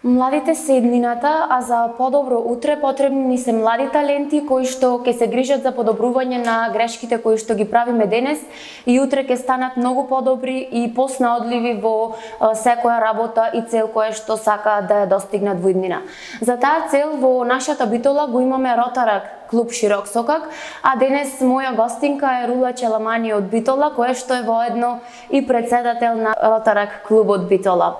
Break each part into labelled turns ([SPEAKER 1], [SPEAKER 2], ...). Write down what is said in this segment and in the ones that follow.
[SPEAKER 1] Младите се еднината, а за подобро утре потребни ни се млади таленти кои што ќе се грижат за подобрување на грешките кои што ги правиме денес и утре ќе станат многу подобри и поснаодливи во секоја работа и цел која што сакаат да ја достигнат во иднина. За таа цел во нашата Битола го имаме Ротарак клуб Широк Сокак, а денес моја гостинка е Рула Челамани од Битола, која што е воедно и председател на Ротарак клубот Битола.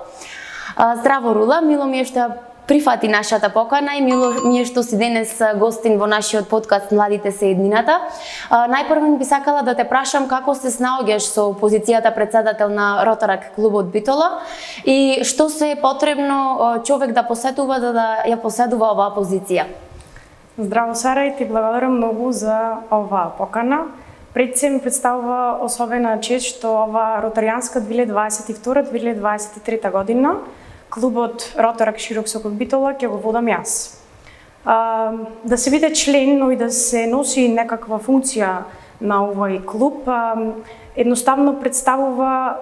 [SPEAKER 1] Здраво, Рула, мило ми е што прифати нашата покана и мило ми е што си денес гостин во нашиот подкаст Младите се еднината. Најпрво би сакала да те прашам како се снаоѓаш со позицијата председател на Ротарак клубот Битола и што се е потребно човек да посетува за да ја поседува оваа позиција.
[SPEAKER 2] Здраво, Сара, и ти благодарам многу за оваа покана. Пред се ми представува особена чест што ова ротаријанска 2022-2023 година клубот Ротарак Широк Сокак Битола ќе го водам јас. Да се биде член, но и да се носи некаква функција на овој клуб, едноставно представува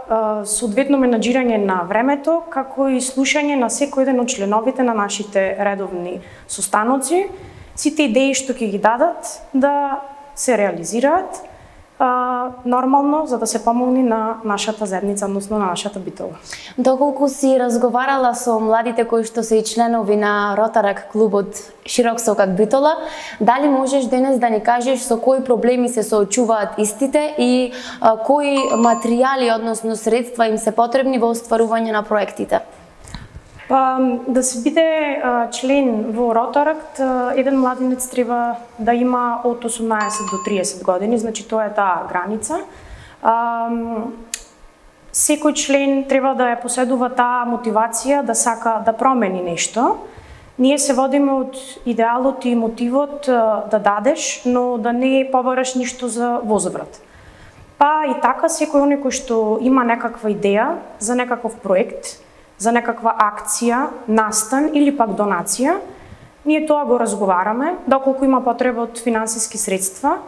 [SPEAKER 2] соодветно менаџирање на времето, како и слушање на секој еден од членовите на нашите редовни состаноци, сите идеи што ќе ги дадат да се реализираат нормално, за да се помогне на нашата заедница, односно на нашата Битола.
[SPEAKER 1] Доколку си разговарала со младите кои што се и членови на Ротарак клубот Широк Сокак Битола, дали можеш денес да ни кажеш со кои проблеми се соочуваат истите и кои материјали, односно средства им се потребни во остварување на проектите?
[SPEAKER 2] Да се биде член во Ротарак, еден младенец треба да има од 18 до 30 години, значи тоа е таа граница. Секој член треба да ја поседува таа мотивација да сака да промени нешто. Ние се водиме од идеалот и мотивот да дадеш, но да не побараш ништо за возврат. Па и така секој оној кој што има некаква идеја за некаков проект, за некаква акција, настан или пак донација, ние тоа го разговараме, доколку има потреба од финансиски средства.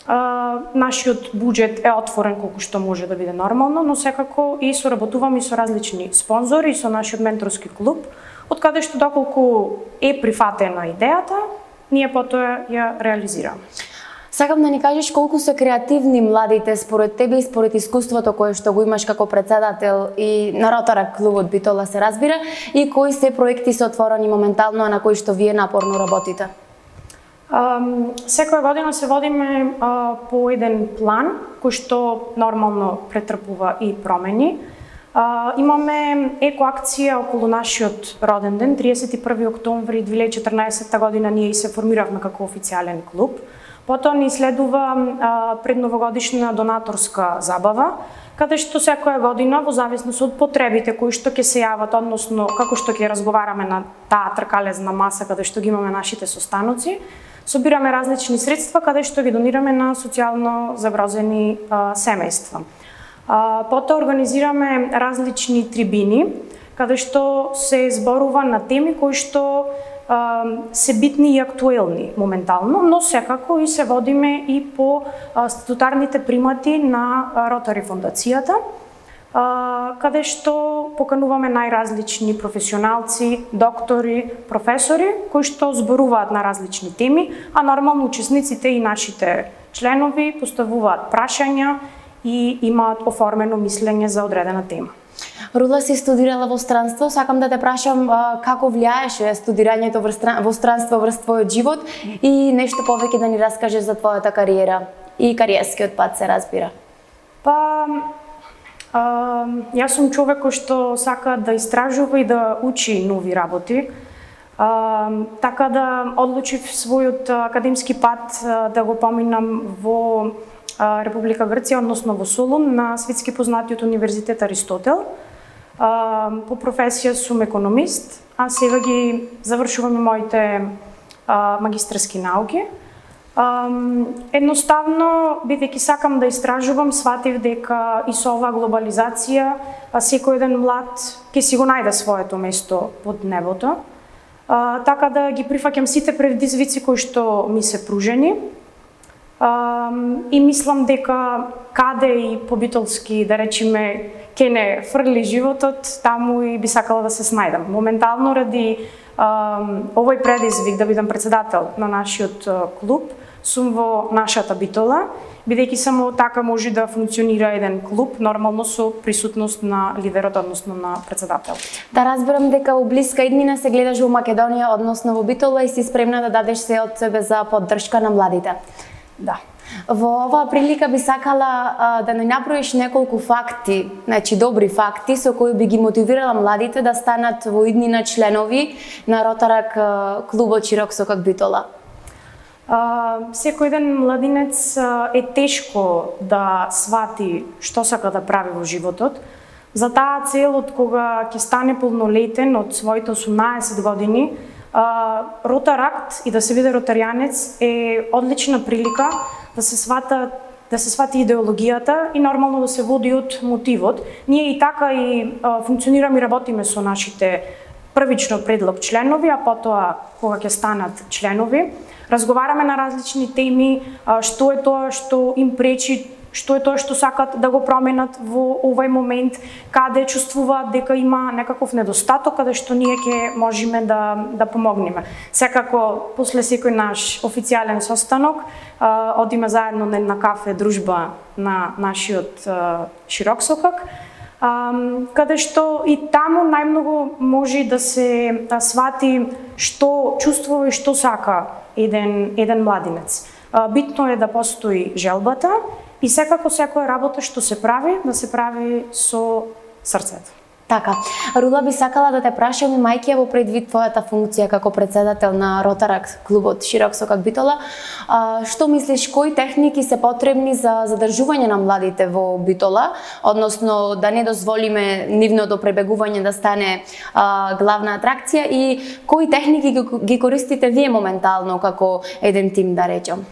[SPEAKER 2] Нашиот буџет е отворен колку што може да биде нормално, но секако и соработуваме со различни спонзори и со нашиот менторски клуб, од каде што доколку е прифатена идејата, ние потоа ја реализираме.
[SPEAKER 1] Сакам да ни кажеш колку се креативни младите според тебе и според искуството кое што го имаш како председател и на Ротарак клубот Битола се разбира, и кои се проекти се отворени моментално, а на кои што вие напорно работите?
[SPEAKER 2] Секоја година се водиме по еден план кој што нормално претрпува и промени. Имаме екоакција околу нашиот роден ден, 31 октомври 2014 година ние и се формиравме како официјален клуб. Потоа ни следува предновогодишна донаторска забава, каде што секоја година, во зависност од потребите кои што ќе се јават, односно како што ќе разговараме на таа тркалезна маса каде што ги имаме нашите состаноци, собираме различни средства каде што ги донираме на социјално загрозени семејства. Потоа организираме различни трибини, каде што се зборува на теми кои што се битни и актуелни моментално, но секако и се водиме и по статутарните примати на Ротари фондацијата, каде што покануваме најразлични професионалци, доктори, професори, кои што зборуваат на различни теми, а нормално учесниците и нашите членови поставуваат прашања и имаат оформено мислење за одредена тема.
[SPEAKER 1] Рула, си студирала во странство, сакам да те прашам како влијаеше студирањето во странство врз твојот живот и нешто повеќе да ни раскажеш за твојата кариера и кариерскиот пат се разбира.
[SPEAKER 2] Јас сум човек кој што сака да истражува и да учи нови работи. Така да одлучив својот академски пат да го поминам во Република Грција, односно во Солун, на светски познатиот универзитет Аристотел. По професија сум економист, а сега ги завршувам моите магистерски науки. Едноставно, бидејќи сакам да истражувам, сватив дека и со оваа глобализација секој еден млад ќе си го најде своето место под небото. Така да ги прифаќам сите предизвици кои што ми се пружени. И мислам дека каде и побитолски, да речеме, ке не фрли животот, таму и би сакала да се снајдам. Моментално ради овој предизвик да бидам председател на нашиот клуб, сум во нашата битола, бидејќи само така може да функционира еден клуб, нормално со присутност на лидерот, односно на председател.
[SPEAKER 1] Да разберам дека во блиска иднина се гледаш во Македонија, односно во Битола и си спремна да дадеш се од себе за поддршка на младите.
[SPEAKER 2] Да.
[SPEAKER 1] Во оваа прилика би сакала да не направиш неколку факти, значи добри факти со кои би ги мотивирала младите да станат во иднина членови на Ротарак клубот Широк сокак Битола.
[SPEAKER 2] Секој еден младинец е тешко да свати што сака да прави во животот. За таа цел, од кога ќе стане полнолетен, од своите 18 години, Ротаракт и да се биде ротаријанец е одлична прилика да се свати идеологијата и нормално да се води од мотивот. Ние и така и функционираме и работиме со нашите првично предлог членови, а потоа кога ќе станат членови. Разговараме на различни теми, што е тоа што им пречи, што е тоа што сакат да го променат во овој момент, каде чувствуваат дека има некаков недостаток, каде што ние ќе можеме да помогнеме. Секако, после секој наш официјален состанок, одиме заедно на една кафе дружба на нашиот Широк сокак, каде што и таму најмногу може да се свати што чувствува и што сака еден младинец. Битно е да постои желбата и секако секоја работа што се прави, да се прави со срцето.
[SPEAKER 1] Така, Рула би сакала да те прашам, имајќи во предвид твојата функција како председател на Ротарак клубот Широк сокак Битола, што мислиш кои техники се потребни за задржување на младите во Битола, односно да не дозволиме нивното пребегување да стане главна атракција и кои техники ги користите вие моментално како еден тим, да речам?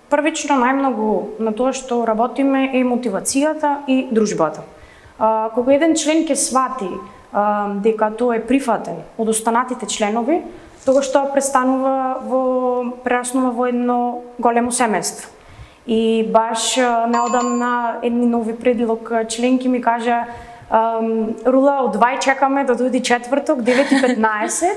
[SPEAKER 2] Првично најмногу на тоа што работиме е мотивацијата и дружбата. Кога еден член ќе свати дека тоа е прифатен од останатите членови, тогаш тоа прераснува во едно големо семејство. И баш неодамна едни нови предлог членки ми кажа: Рула, одвај чекаме да дојде четврток 9:15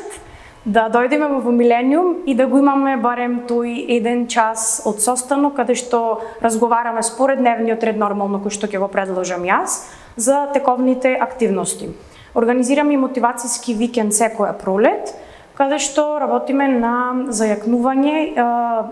[SPEAKER 2] да дојдеме во Милениум и да го имаме барем тој еден час од состанок каде што разговараме според дневниот ред нормално кој што ќе го предложам јас за тековните активности. Организираме и мотивацијски викенд секоја пролет, каде што работиме на зајакнување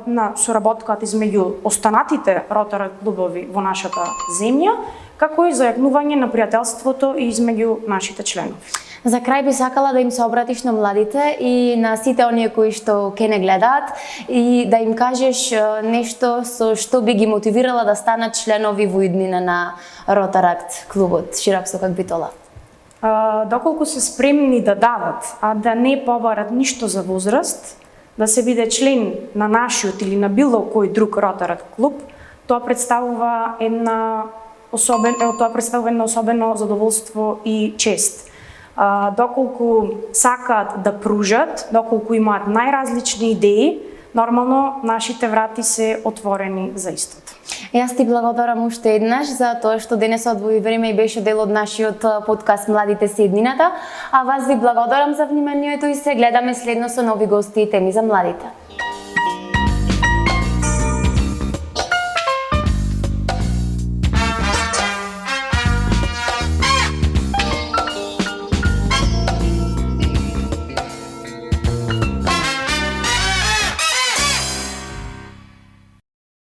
[SPEAKER 2] на соработката измеѓу останатите Ротарак клубови во нашата земја, како и зајакнување на пријателството измеѓу нашите членови.
[SPEAKER 1] За крај би сакала да им се обратиш на младите и на сите оние кои што ке не гледаат и да им кажеш нешто со што би ги мотивирала да станат членови во иднина на Ротарак клубот Широк сокак Битола.
[SPEAKER 2] Доколку се спремни да дадат, а да не побарат ништо за возраст, да се биде член на нашиот или на било кој друг Ротарак клуб, тоа представува едно особено задоволство и чест. Доколку сакаат да пружат, доколку имаат најразлични идеи, нормално нашите врати се отворени за истото.
[SPEAKER 1] Јас ти благодарам уште еднаш за тоа што денес одвои време и беше дел од нашиот подкаст Младите се еднината, а вас ви благодарам за вниманието и се гледаме следно со нови гости и теми за младите.